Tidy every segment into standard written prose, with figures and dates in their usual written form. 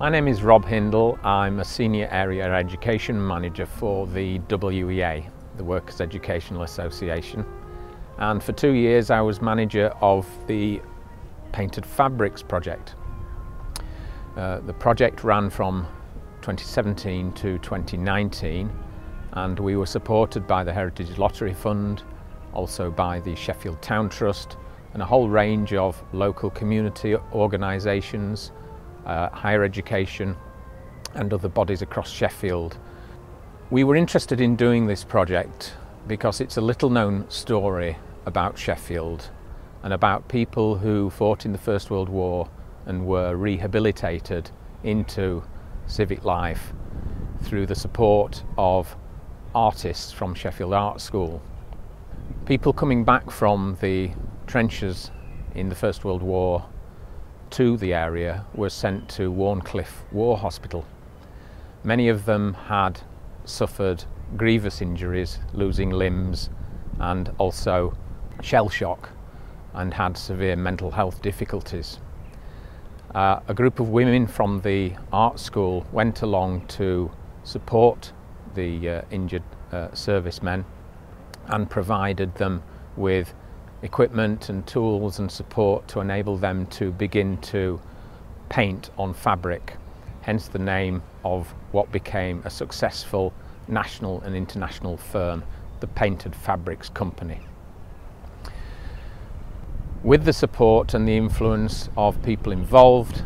My name is Rob Hindle. I'm a Senior Area Education Manager for the WEA, the Workers' Educational Association. And for 2 years I was manager of the Painted Fabrics project. The project ran from 2017 to 2019, and we were supported by the Heritage Lottery Fund, also by the Sheffield Town Trust, and a whole range of local community organisations, higher education and other bodies across Sheffield. We were interested in doing this project because it's a little known story about Sheffield and about people who fought in the First World War and were rehabilitated into civic life through the support of artists from Sheffield Art School. People coming back from the trenches in the First World War to the area were sent to Warncliffe War Hospital. Many of them had suffered grievous injuries, losing limbs and also shell shock, and had severe mental health difficulties. A group of women from the art school went along to support the injured servicemen and provided them with equipment and tools and support to enable them to begin to paint on fabric, hence the name of what became a successful national and international firm, the Painted Fabrics Company. With the support and the influence of people involved,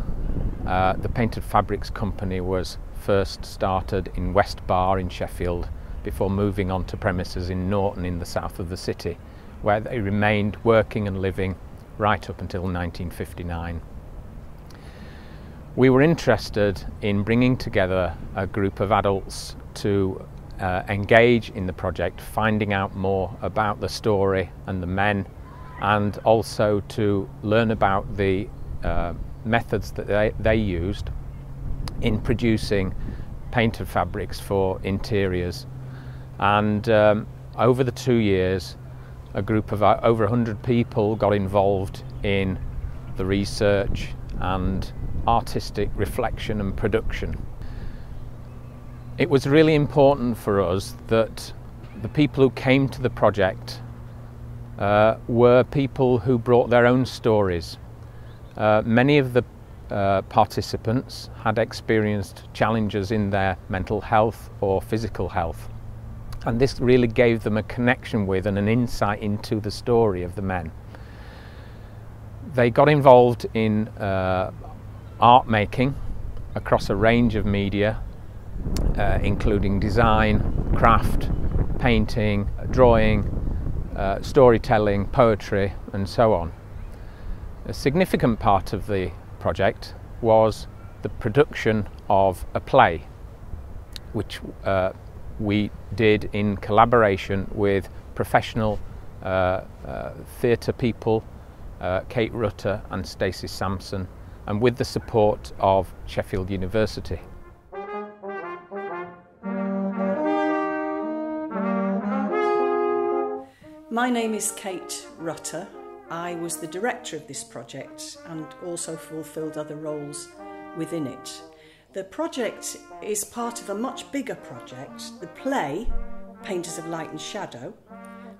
the Painted Fabrics Company was first started in West Bar in Sheffield before moving on to premises in Norton in the south of the city, where they remained working and living right up until 1959. We were interested in bringing together a group of adults to engage in the project, finding out more about the story and the men, and also to learn about the methods that they used in producing painted fabrics for interiors. And over the 2 years, a group of over 100 people got involved in the research and artistic reflection and production. It was really important for us that the people who came to the project were people who brought their own stories. Many of the participants had experienced challenges in their mental health or physical health, and this really gave them a connection with and an insight into the story of the men. They got involved in art making across a range of media, including design, craft, painting, drawing, storytelling, poetry and so on. A significant part of the project was the production of a play, which we did in collaboration with professional theatre people, Kate Rutter and Stacey Sampson, and with the support of Sheffield University. My name is Kate Rutter. I was the director of this project and also fulfilled other roles within it. The project is part of a much bigger project. The play, Painters of Light and Shadow,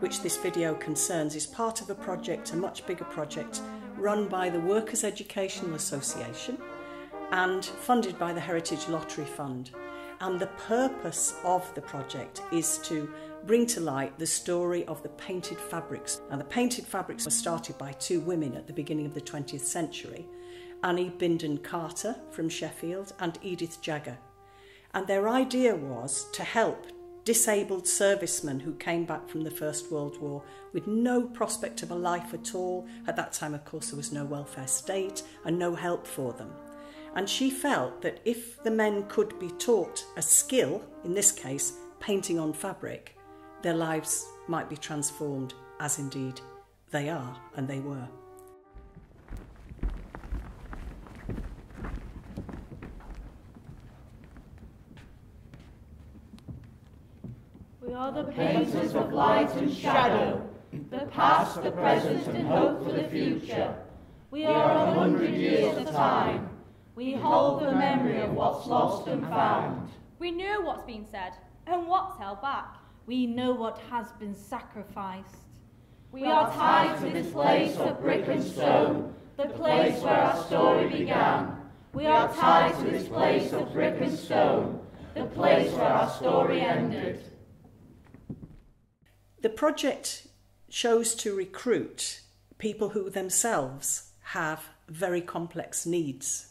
which this video concerns, is part of a project, a much bigger project, run by the Workers' Educational Association and funded by the Heritage Lottery Fund. And the purpose of the project is to bring to light the story of the painted fabrics. Now, the painted fabrics were started by two women at the beginning of the 20th century, Annie Bindon Carter from Sheffield and Edith Jagger. And their idea was to help disabled servicemen who came back from the First World War with no prospect of a life at all. At that time, of course, there was no welfare state and no help for them. And she felt that if the men could be taught a skill, in this case, painting on fabric, their lives might be transformed, as indeed they are and they were. We are the painters of light and shadow, the past, the present and hope for the future. We are 100 years of time. We hold the memory of what's lost and found. We know what's been said and what's held back. We know what has been sacrificed. We are tied to this place of brick and stone, the place where our story began. We are tied to this place of brick and stone, the place where our story ended. The project chose to recruit people who themselves have very complex needs.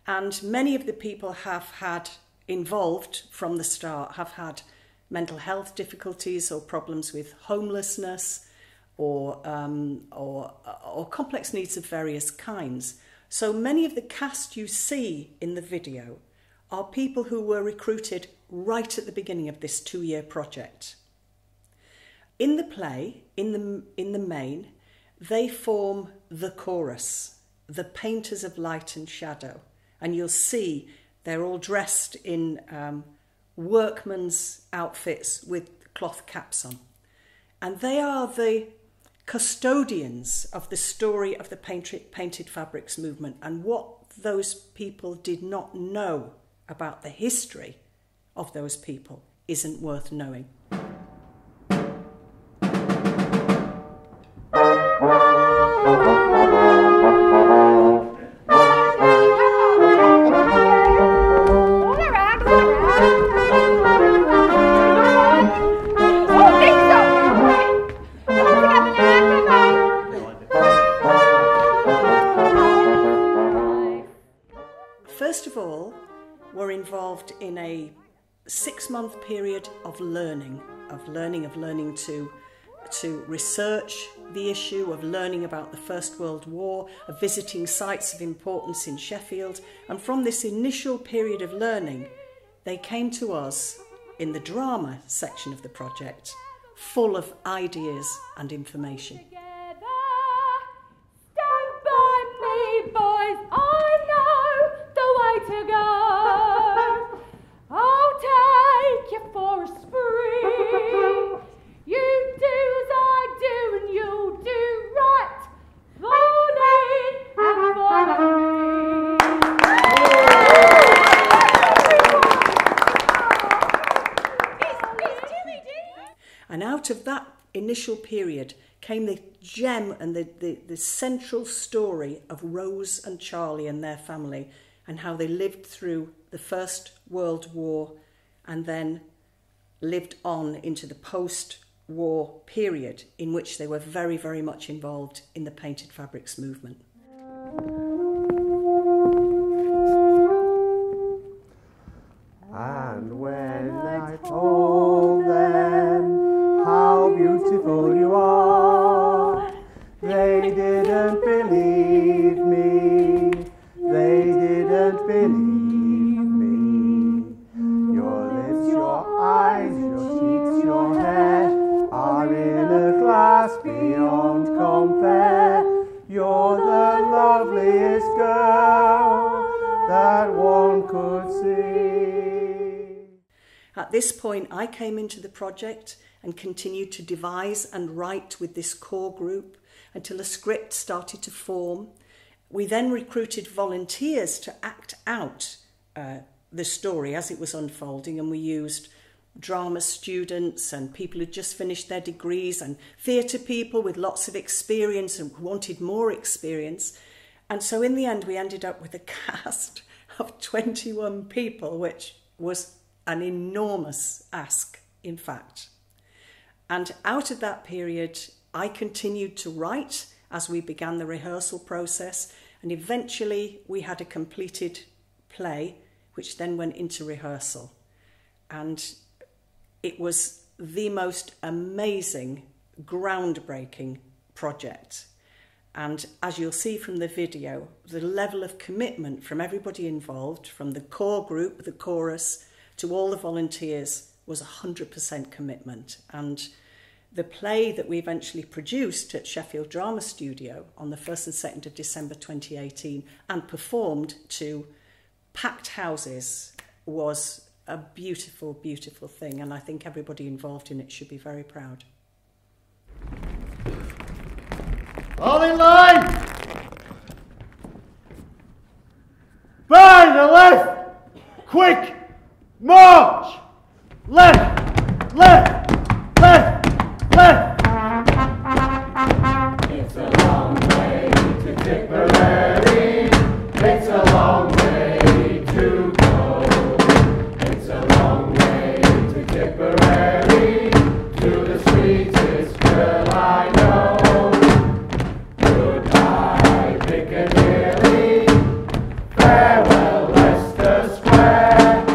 And many of the people have had involved from the start have had mental health difficulties or problems with homelessness or complex needs of various kinds. So many of the cast you see in the video are people who were recruited right at the beginning of this 2-year project. In the play, in the main, they form the chorus, the painters of light and shadow. And you'll see they're all dressed in workmen's outfits with cloth caps on. And they are the custodians of the story of the painted fabrics movement. And what those people did not know about the history of those people isn't worth knowing. First of all, we're involved in a 6-month period of learning to research the issue, of learning about the First World War, of visiting sites of importance in Sheffield. And from this initial period of learning, they came to us in the drama section of the project, full of ideas and information. And out of that initial period came the gem and the central story of Rose and Charlie and their family, and how they lived through the First World War and then lived on into the post-war period, in which they were very, very much involved in the painted fabrics movement. And when I told them how beautiful you are, they didn't believe me, they didn't believe me. Your lips, your eyes, your cheeks, your hair are in a glass beyond compare. You're the loveliest girl that one could see. At this point, I came into the project and continued to devise and write with this core group until a script started to form. We then recruited volunteers to act out the story as it was unfolding, and we used drama students and people who'd just finished their degrees and theatre people with lots of experience and wanted more experience. And so in the end, we ended up with a cast of 21 people, which was an enormous ask, in fact. And out of that period, I continued to write as we began the rehearsal process, and eventually we had a completed play, which then went into rehearsal. And it was the most amazing, groundbreaking project. And as you'll see from the video, the level of commitment from everybody involved, from the core group, the chorus, to all the volunteers, was 100% commitment. And the play that we eventually produced at Sheffield Drama Studio on the 1st and 2nd of December 2018 and performed to packed houses was a beautiful, beautiful thing. And I think everybody involved in it should be very proud. All in line! By the left! Quick! March! Left! Left! Left! Left! It's a long way to Tipperary. It's a long way to go. It's a long way to Tipperary, to the sweetest girl I know. Goodbye, Piccadilly. Farewell, Leicester Square.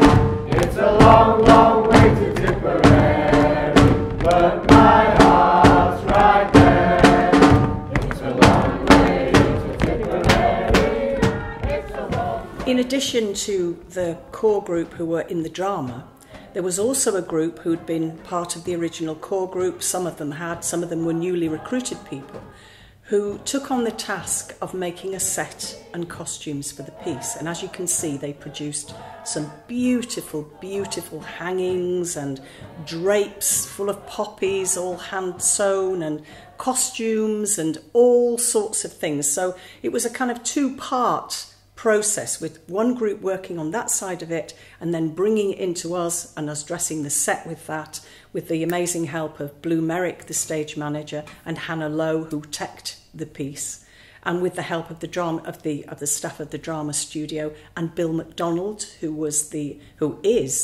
It's a long, long way to Tipperary, but my heart's right there. It's a long way to Tipperary. It's a long. In addition to the core group who were in the drama, there was also a group who'd been part of the original core group. Some of them had, some of them were newly recruited people who took on the task of making a set and costumes for the piece. And as you can see, they produced some beautiful, beautiful hangings and drapes full of poppies, all hand sewn, and costumes and all sorts of things. So it was a kind of two-part process, with one group working on that side of it and then bringing it into us and us dressing the set with that, with the amazing help of Blue Merrick, the stage manager, and Hannah Lowe, who teched the piece, and with the help of the drama of the staff of the drama studio, and Bill MacDonald, who is the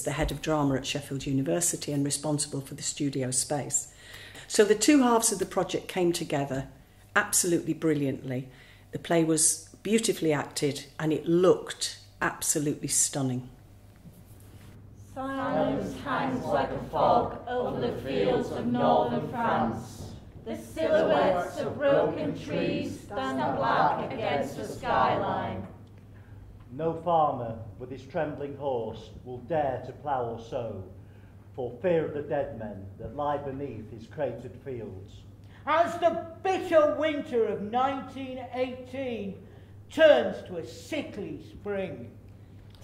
head of drama at Sheffield University and responsible for the studio space. So the two halves of the project came together absolutely brilliantly. The play was beautifully acted and it looked absolutely stunning. Silence hangs like a fog over the fields of northern France. The silhouettes of broken trees stand black against the skyline. No farmer with his trembling horse will dare to plough or sow, for fear of the dead men that lie beneath his cratered fields. As the bitter winter of 1918 turns to a sickly spring.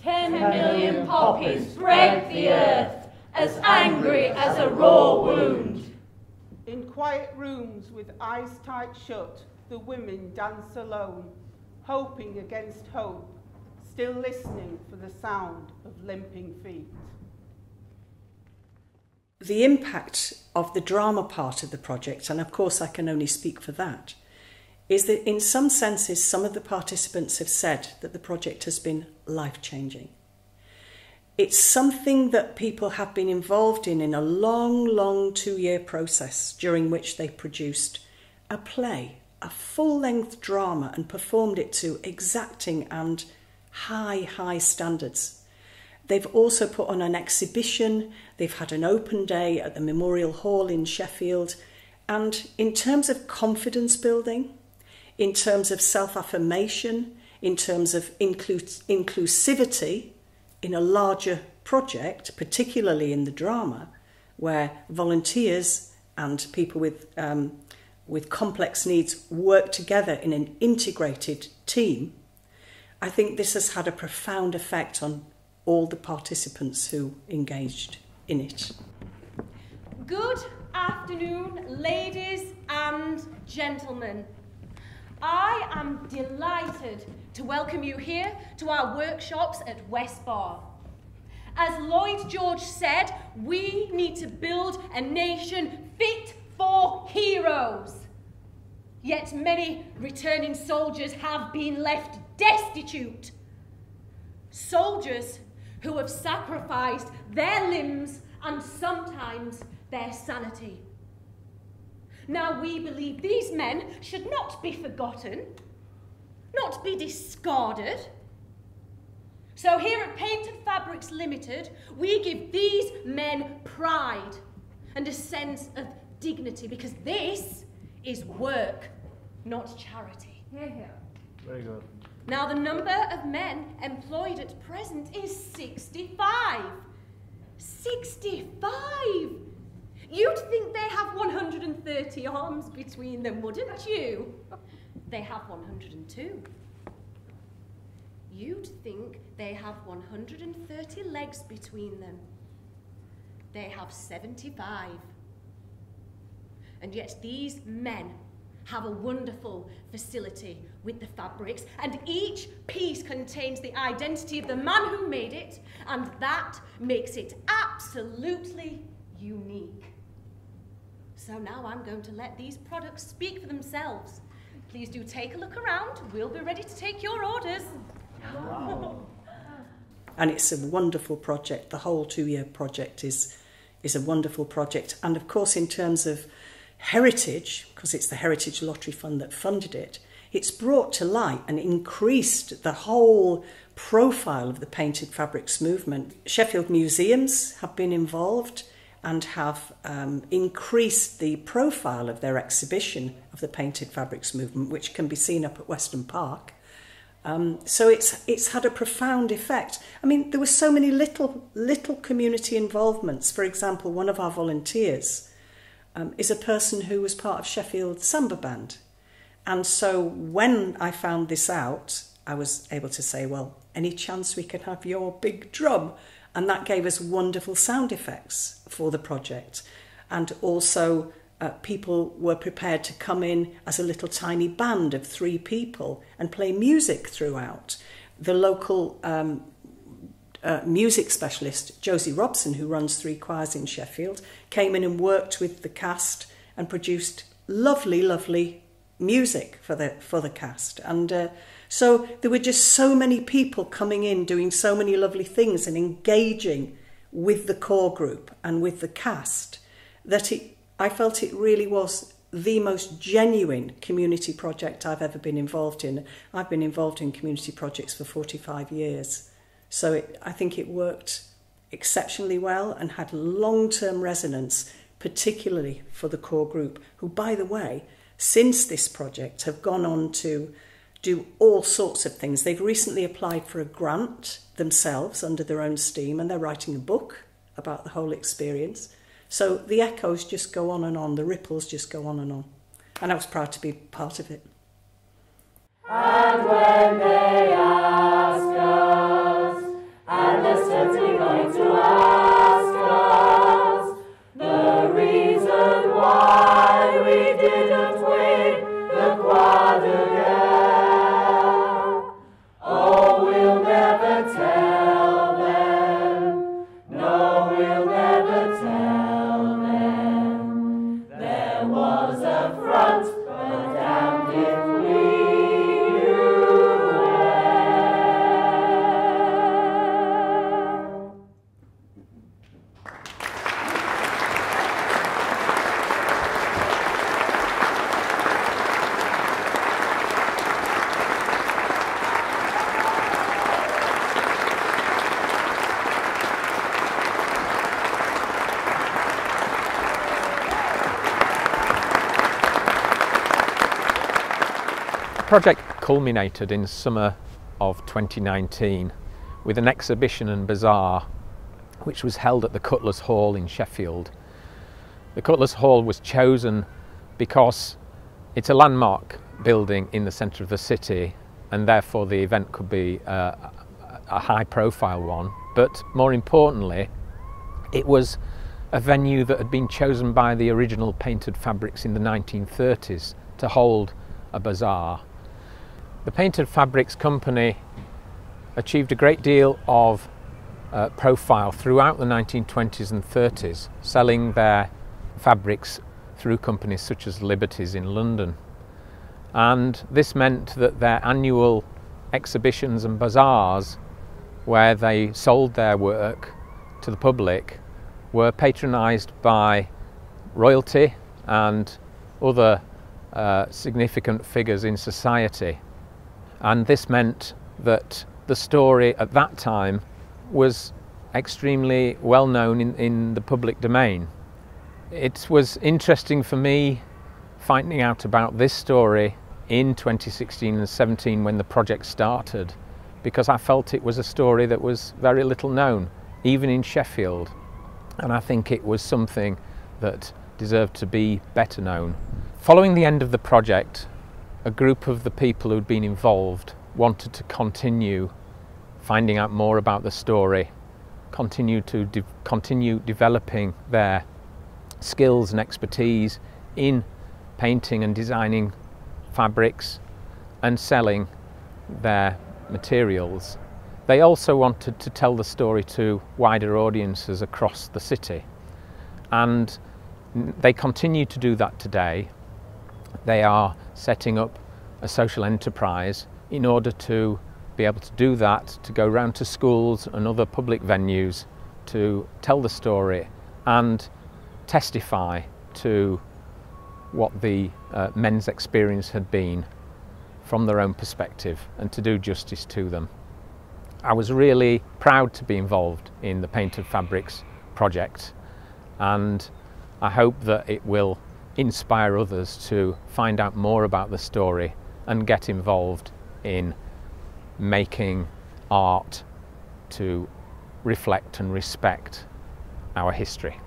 10 million poppies break the earth, as angry as a raw wound. In quiet rooms with eyes tight shut, the women dance alone, hoping against hope, still listening for the sound of limping feet. The impact of the drama part of the project, and of course I can only speak for that, is that in some senses some of the participants have said that the project has been life-changing. It's something that people have been involved in a long, long 2-year process during which they produced a play, a full-length drama, and performed it to exacting and high standards. They've also put on an exhibition, they've had an open day at the Memorial Hall in Sheffield, and in terms of confidence building, in terms of self-affirmation, in terms of inclusivity in a larger project, particularly in the drama, where volunteers and people with complex needs work together in an integrated team, I think this has had a profound effect on all the participants who engaged in it. Good afternoon, ladies and gentlemen. I am delighted to welcome you here to our workshops at West Bar. As Lloyd George said, we need to build a nation fit for heroes. Yet many returning soldiers have been left destitute. Soldiers who have sacrificed their limbs and sometimes their sanity. Now we believe these men should not be forgotten, not be discarded. So here at Painted Fabrics Limited, we give these men pride and a sense of dignity, because this is work, not charity. Yeah. Very good. Now the number of men employed at present is 65. 65! You'd think they have 130 arms between them, wouldn't you? They have 102. You'd think they have 130 legs between them. They have 75. And yet these men have a wonderful facility with the fabrics, and each piece contains the identity of the man who made it, and that makes it absolutely unique. So now I'm going to let these products speak for themselves. Please do take a look around. We'll be ready to take your orders. Wow. And it's a wonderful project. The whole 2-year project is a wonderful project. And of course, in terms of heritage, because it's the Heritage Lottery Fund that funded it, it's brought to light and increased the whole profile of the painted fabrics movement. Sheffield museums have been involved and have increased the profile of their exhibition of the painted fabrics movement, which can be seen up at Weston Park. So it's had a profound effect. I mean, there were so many little community involvements. For example, one of our volunteers is a person who was part of Sheffield Samba Band. And so when I found this out, I was able to say, well, any chance we can have your big drum? And that gave us wonderful sound effects for the project. And also people were prepared to come in as a little tiny band of 3 people and play music throughout. The local music specialist, Josie Robson, who runs 3 choirs in Sheffield, came in and worked with the cast and produced lovely, lovely music for the cast. And so there were just so many people coming in, doing so many lovely things and engaging with the core group and with the cast, that I felt it really was the most genuine community project I've ever been involved in. I've been involved in community projects for 45 years. So I think it worked exceptionally well and had long-term resonance, particularly for the core group, who, by the way, since this project have gone on to do all sorts of things. They've recently applied for a grant themselves under their own steam, and they're writing a book about the whole experience. So the echoes just go on and on, the ripples just go on and on. And I was proud to be part of it. And when they ask us, and they're certainly going to ask us, the reason why we didn't win the quad again, oh, we'll never tell them, no, we'll never tell them. There was a front, but damned if we knew The project culminated in summer of 2019 with an exhibition and bazaar which was held at the Cutlers Hall in Sheffield. The Cutlers Hall was chosen because it's a landmark building in the centre of the city, and therefore the event could be a high profile one, but more importantly it was a venue that had been chosen by the original Painted Fabrics in the 1930s to hold a bazaar. The Painted Fabrics company achieved a great deal of profile throughout the 1920s and 30s, selling their fabrics through companies such as Liberty's in London. And this meant that their annual exhibitions and bazaars, where they sold their work to the public, were patronised by royalty and other significant figures in society. And this meant that the story at that time was extremely well known in the public domain. It was interesting for me finding out about this story in 2016 and 17 when the project started, because I felt it was a story that was very little known, even in Sheffield, and I think it was something that deserved to be better known. Following the end of the project, a group of the people who'd been involved wanted to continue finding out more about the story, continue developing their skills and expertise in painting and designing fabrics and selling their materials. They also wanted to tell the story to wider audiences across the city, and they continue to do that today. They are setting up a social enterprise in order to be able to do that, to go round to schools and other public venues to tell the story and testify to what the men's experience had been from their own perspective and to do justice to them. I was really proud to be involved in the Painted Fabrics project, and I hope that it will inspire others to find out more about the story and get involved in making art to reflect and respect our history.